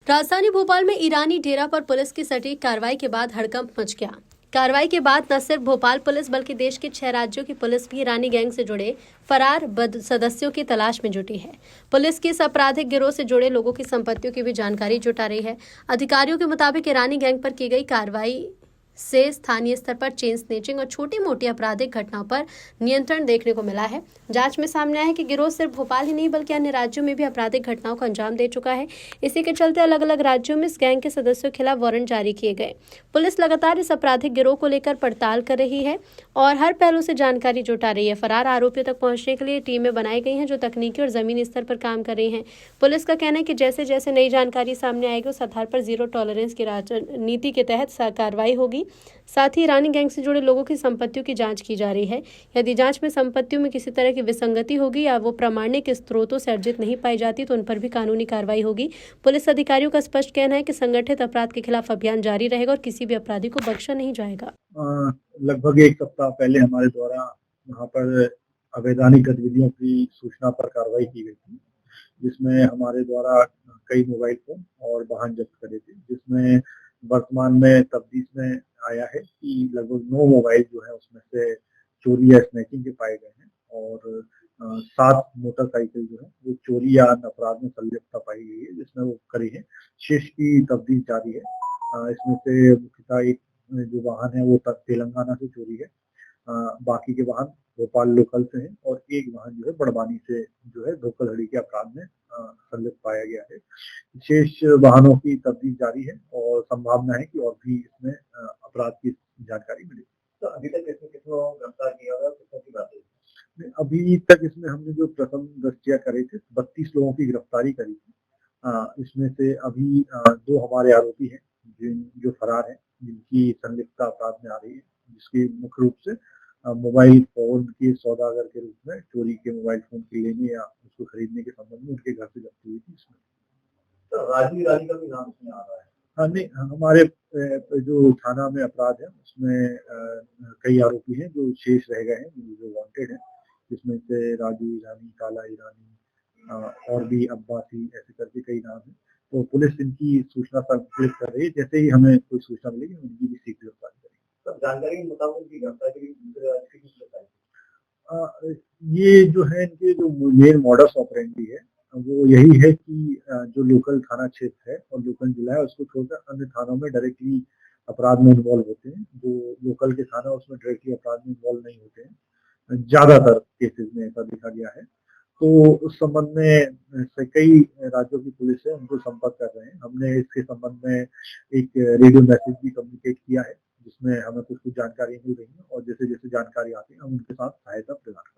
राजधानी भोपाल में ईरानी डेरा पर पुलिस की सटीक कार्रवाई के बाद हड़कंप मच गया। कार्रवाई के बाद न सिर्फ भोपाल पुलिस बल्कि देश के 6 राज्यों की पुलिस भी ईरानी गैंग से जुड़े फरार सदस्यों की तलाश में जुटी है। पुलिस की इस आपराधिक गिरोह से जुड़े लोगों की संपत्तियों की भी जानकारी जुटा रही है। अधिकारियों के मुताबिक ईरानी गैंग पर की गई कार्रवाई से स्थानीय स्तर पर चेन स्नेचिंग और छोटी मोटी आपराधिक घटनाओं पर नियंत्रण देखने को मिला है। जांच में सामने आया है कि गिरोह सिर्फ भोपाल ही नहीं बल्कि अन्य राज्यों में भी आपराधिक घटनाओं को अंजाम दे चुका है। इसी के चलते अलग अलग राज्यों में इस गैंग के सदस्यों के खिलाफ वारंट जारी किए गए। पुलिस लगातार इस आपराधिक गिरोह को लेकर पड़ताल कर रही है और हर पहलू से जानकारी जुटा रही है। फरार आरोपियों तक पहुंचने के लिए टीमें बनाई गई हैं जो तकनीकी और जमीनी स्तर पर काम कर रही हैं। पुलिस का कहना है कि जैसे जैसे नई जानकारी सामने आएगी उस आधार पर जीरो टॉलरेंस की नीति के तहत कार्रवाई होगी। साथ ही ईरानी गैंग से जुड़े लोगों की संपत्तियों की जांच की जा रही है। यदि जांच में संपत्तियों में किसी तरह की विसंगति होगी या वो प्रामाणिक स्रोतों से अर्जित नहीं पाई जाती तो उन पर भी कानूनी कार्रवाई होगी। पुलिस अधिकारियों का स्पष्ट कहना है कि संगठित अपराध के खिलाफ अभियान जारी रहेगा और किसी भी अपराधी को बख्शा नहीं जाएगा। लगभग एक सप्ताह पहले हमारे द्वारा यहाँ पर अवैधानिक गतिविधियों की सूचना पर कार्रवाई की गई थी, जिसमें हमारे द्वारा कई मोबाइल फोन और वाहन जब्त करे थे, जिसमें वर्तमान में तफ्तीश में आया है कि लगभग 9 मोबाइल जो है उसमें से चोरी या स्नैचिंग के पाए गए हैं और 7 मोटरसाइकिल जो है वो चोरी या अन्य अपराध में संलिप्तता पाई गई है, जिसमें वो करी है। शेष की तफ्तीश जारी है। इसमें से मुख्यतः एक जो वाहन है वो तेलंगाना से चोरी है, बाकी के वाहन भोपाल लोकल से हैं और एक वाहन जो है बड़वानी से जो है धोखाधड़ी के अपराध में संलिप्त पाया गया है। शेष वाहनों की तफ्तीश जारी है और संभावना है कि और भी इसमें अपराध की जानकारी मिलेगी। तो अभी तक इसमें कितनों गिरफ्तार किया होगा, कितनों की बात है? अभी तक इसमें हमने जो प्रथम दस्तिया करे थे 32 लोगों की गिरफ्तारी करी थी। इसमें से अभी 2 हमारे आरोपी हैं जो फरार हैं, जिनकी संलिप्तता अपराध में आ रही है, जिसकी मुख्य रूप से मोबाइल फोन के सौदागर के रूप में चोरी के मोबाइल फोन के लेने या उसको खरीदने के संबंध में उनके घर से जब्त हुई थी। इसमें तो राजू ईरानी का भी नाम इसमें आ रहा है। हाँ, नहीं, हमारे जो थाना में अपराध है उसमें कई आरोपी हैं जो शेष रह गए हैं, जो वांटेड हैं, जिसमें से राजू ईरानी, काला ईरानी और भी अब्बासी, ऐसे करके कई नाम हैं। तो पुलिस इनकी सूचना पर पुलिस कर रही है। जैसे ही हमें कोई सूचना मिलेगी उनकी भी शीघ्र गिरफ्तारी करेगी। जानकारी के मुताबिक उनकी गिरफ्तारी ये जो है इनके जो मेन मॉडस ऑपरेंडी है वो यही है कि जो लोकल थाना क्षेत्र है और लोकल जिला है उसको छोड़कर अन्य थानों में डायरेक्टली अपराध में इन्वॉल्व होते हैं। जो लोकल के थाना उसमें डायरेक्टली अपराध में इन्वॉल्व नहीं होते हैं, ज्यादातर केसेस में ऐसा देखा गया है। तो उस संबंध में से कई राज्यों की पुलिस है उनको संपर्क कर रहे हैं। हमने इसके संबंध में एक रेडियो मैसेज भी कम्युनिकेट किया है, जिसमें हमें कुछ जानकारी मिल रही है और जैसे जैसे जानकारी आती है हम उनके साथ सहायता प्रदान करेंगे।